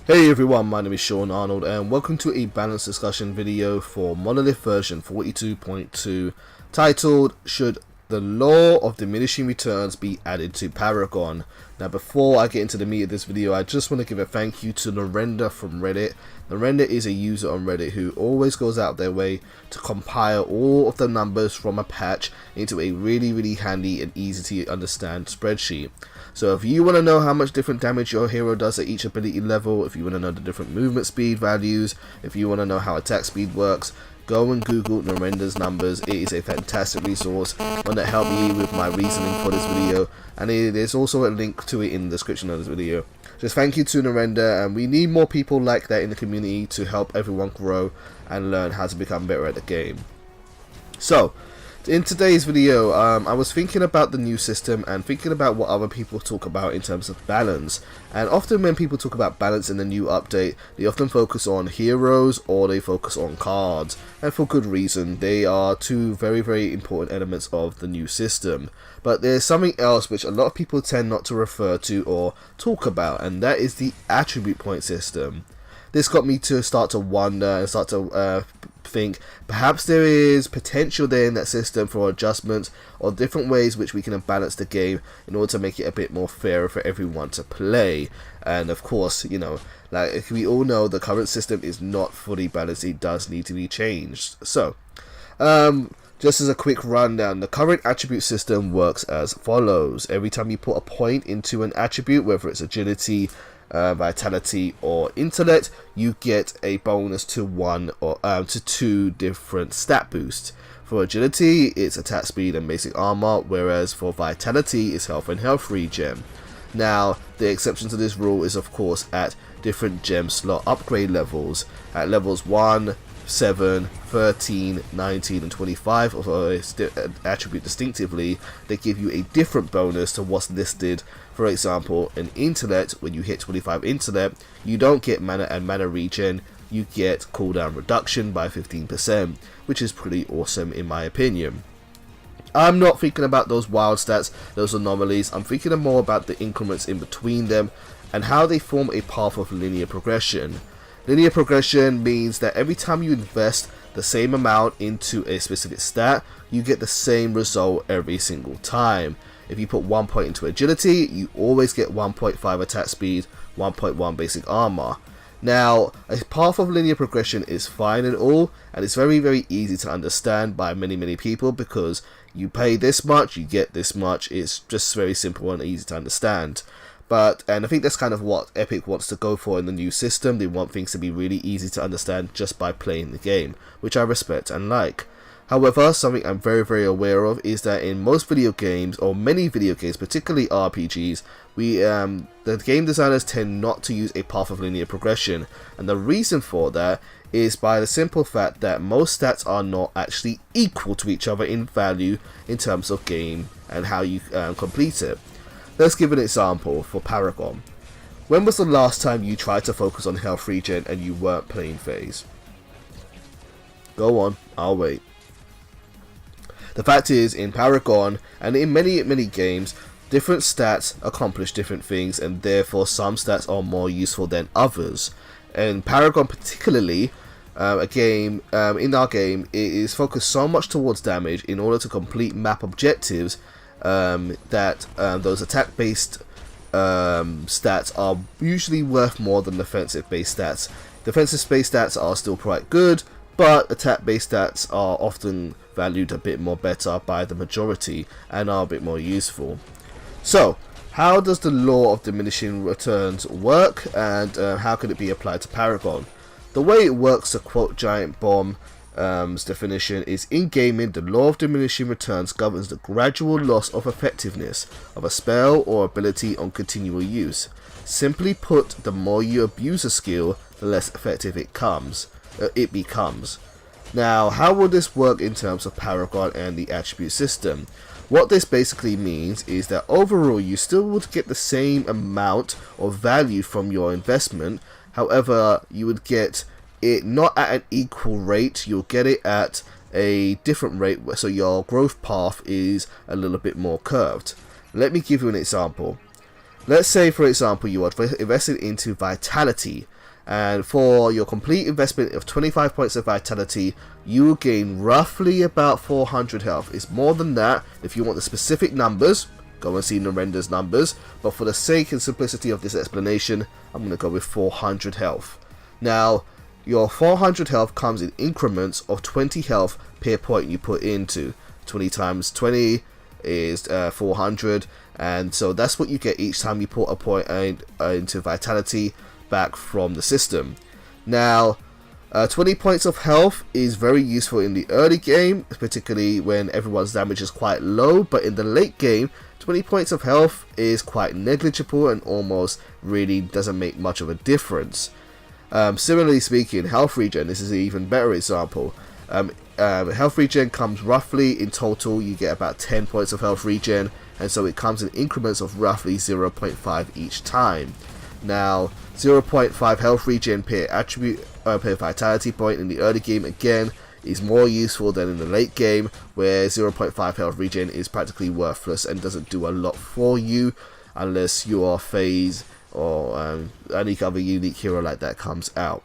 Hey everyone, my name is Sean Arnold and welcome to a balanced discussion video for Monolith version 42.2 titled Should the Law of Diminishing Returns be added to Paragon? Now before I get into the meat of this video, I just want to give a thank you to Narendra from Reddit. Narendra is a user on Reddit who always goes out their way to compile all of the numbers from a patch into a really handy and easy to understand spreadsheet. So if you want to know how much different damage your hero does at each ability level, if you want to know the different movement speed values, if you want to know how attack speed works, go and Google Narendra's numbers. It is a fantastic resource, one that helped me with my reasoning for this video, and there's also a link to it in the description of this video. Just thank you to Narendra, and we need more people like that in the community to help everyone grow and learn how to become better at the game. So, in today's video, I was thinking about the new system and thinking about what other people talk about in terms of balance. And often when people talk about balance in the new update, they often focus on heroes or they focus on cards. And for good reason, they are two very important elements of the new system. But there's something else which a lot of people tend not to refer to or talk about, and that is the attribute point system. This got me to start to wonder and start to think perhaps there is potential there in that system for adjustments or different ways which we can balance the game in order to make it a bit more fair for everyone to play. And of course, you know, like we all know, the current system is not fully balanced. It does need to be changed. So just as a quick rundown, the current attribute system works as follows. Every time you put a point into an attribute, whether it's agility, vitality or intellect, you get a bonus to one or to two different stat boosts. For agility, it's attack speed and basic armor, whereas for vitality, it's health and health regen. Now, the exception to this rule is of course at different gem slot upgrade levels. At levels 1, 7, 13, 19 and 25 of an attribute distinctively, they give you a different bonus to what's listed. For example, in intellect, when you hit 25 intellect, you don't get mana and mana regen, you get cooldown reduction by 15%, which is pretty awesome in my opinion. I'm not thinking about those wild stats, those anomalies. I'm thinking more about the increments in between them and how they form a path of linear progression. Linear progression means that every time you invest the same amount into a specific stat, you get the same result every single time. If you put 1 point into agility, you always get 1.5 attack speed, 1.1 basic armor. Now, a path of linear progression is fine and all, and it's very easy to understand by many people, because you pay this much, you get this much. It's just very simple and easy to understand. And I think that's kind of what Epic wants to go for in the new system. They want things to be really easy to understand just by playing the game, which I respect and like. However, something I'm very aware of is that in most video games, or many video games, particularly RPGs, the game designers tend not to use a path of linear progression, and the reason for that is by the simple fact that most stats are not actually equal to each other in value in terms of game and how you complete it. Let's give an example for Paragon. When was the last time you tried to focus on health regen and you weren't playing phase? Go on, I'll wait. The fact is, in Paragon and in many games, different stats accomplish different things, and therefore some stats are more useful than others. And Paragon particularly, in our game, it is focused so much towards damage in order to complete map objectives that those attack based stats are usually worth more than defensive based stats. Defensive based stats are still quite good, but attack based stats are often valued a bit more better by the majority and are a bit more useful. So, how does the law of diminishing returns work, and how can it be applied to Paragon? The way it works, to quote Giant Bomb's definition, is in gaming, the law of diminishing returns governs the gradual loss of effectiveness of a spell or ability on continual use. Simply put, the more you abuse a skill, the less effective it becomes. Now, how will this work in terms of Paragon and the attribute system? What this basically means is that overall you still would get the same amount of value from your investment. However, you would get it not at an equal rate, you'll get it at a different rate, so your growth path is a little bit more curved. Let me give you an example. Let's say, for example, you are invested into vitality. And for your complete investment of 25 points of vitality, you will gain roughly about 400 health. It's more than that if you want the specific numbers. Go and see Narenda's numbers, but for the sake and simplicity of this explanation, I'm going to go with 400 health. Now, your 400 health comes in increments of 20 health per point you put into. 20 times 20 is 400, and so that's what you get each time you put a point into vitality back from the system. Now, 20 points of health is very useful in the early game, particularly when everyone's damage is quite low, but in the late game, 20 points of health is quite negligible and almost really doesn't make much of a difference. Similarly speaking, health regen, this is an even better example. Health regen comes roughly in total, you get about 10 points of health regen, and so it comes in increments of roughly 0.5 each time. Now, 0.5 health regen per attribute per vitality point in the early game again is more useful than in the late game, where 0.5 health regen is practically worthless and doesn't do a lot for you unless you are phase or any other unique hero like that comes out.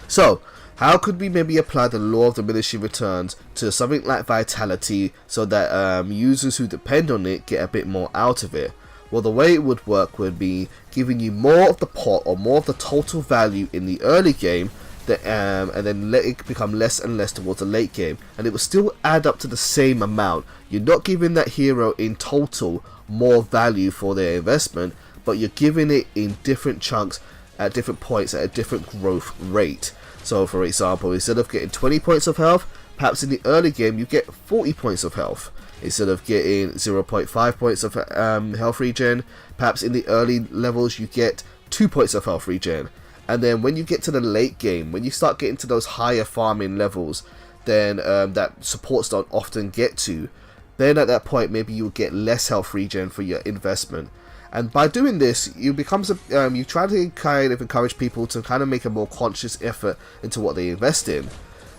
So, how could we maybe apply the law of diminishing returns to something like vitality so that users who depend on it get a bit more out of it? Well, the way it would work would be giving you more of the pot or more of the total value in the early game, and then let it become less and less towards the late game, and it will still add up to the same amount. You're not giving that hero in total more value for their investment, but you're giving it in different chunks at different points at a different growth rate. So for example, instead of getting 20 points of health, perhaps in the early game you get 40 points of health. Instead of getting 0.5 points of health regen, perhaps in the early levels you get 2 points of health regen. And then when you get to the late game, when you start getting to those higher farming levels, then that supports don't often get to, then at that point maybe you'll get less health regen for your investment. And by doing this, you try to kind of encourage people to kind of make a more conscious effort into what they invest in.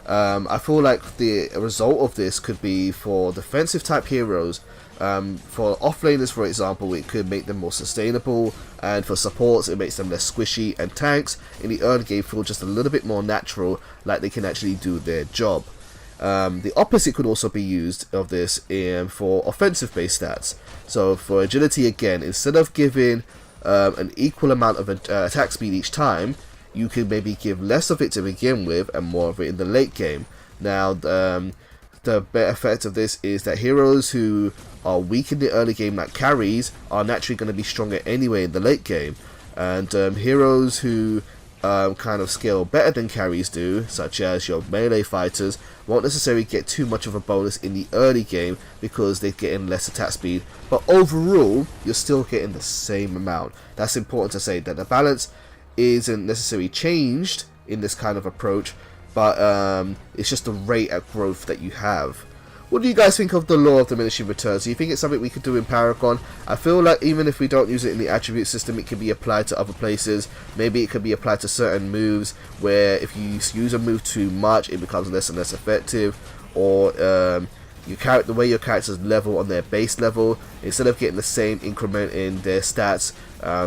I feel like the result of this could be for defensive type heroes, for offlaners for example, it could make them more sustainable, and for supports it makes them less squishy, and tanks in the early game feel just a little bit more natural, like they can actually do their job. The opposite could also be used of this for offensive based stats. So for agility again, instead of giving an equal amount of attack speed each time, you could maybe give less of it to begin with and more of it in the late game. Now the better effect of this is that heroes who are weak in the early game like carries are naturally going to be stronger anyway in the late game, and heroes who kind of scale better than carries do, such as your melee fighters, won't necessarily get too much of a bonus in the early game because they're getting less attack speed, but overall you're still getting the same amount. That's important to say, that the balance isn't necessarily changed in this kind of approach, but it's just the rate of growth that you have. What do you guys think of the law of diminishing returns? Do you think it's something we could do in Paragon? I feel like even if we don't use it in the attribute system, it can be applied to other places. Maybe it could be applied to certain moves, where if you use a move too much, it becomes less and less effective. Or the way your characters level on their base level, instead of getting the same increment in their stats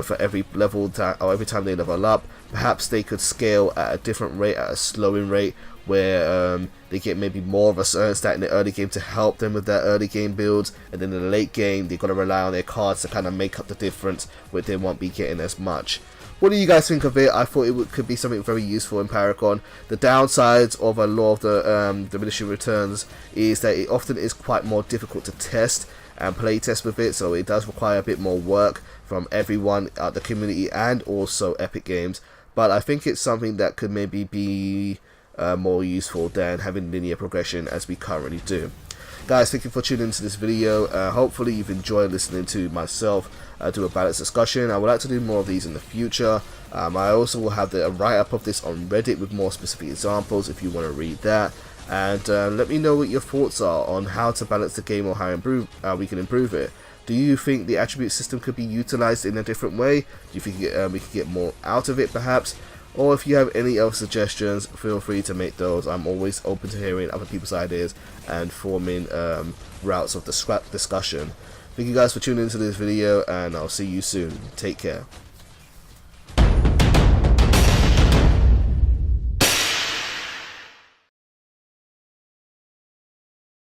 for every level or every time they level up, perhaps they could scale at a different rate, at a slowing rate, where they get maybe more of a certain stat in the early game to help them with their early game builds, and then in the late game they've got to rely on their cards to kind of make up the difference, where they won't be getting as much. What do you guys think of it? I thought it could be something very useful in Paragon. The downsides of a law of the diminishing returns is that it often is quite more difficult to test and play test with it, so it does require a bit more work from everyone at the community and also Epic Games. But I think it's something that could maybe be more useful than having linear progression as we currently do. Guys, thank you for tuning into this video. Hopefully you've enjoyed listening to myself do a balanced discussion. I would like to do more of these in the future. I also will have the write-up of this on Reddit with more specific examples if you want to read that. And let me know what your thoughts are on how to balance the game or how we can improve it. Do you think the attribute system could be utilized in a different way? Do you think we could get more out of it perhaps? Or if you have any other suggestions, feel free to make those. I'm always open to hearing other people's ideas and forming routes of discussion. Thank you guys for tuning into this video, and I'll see you soon. Take care.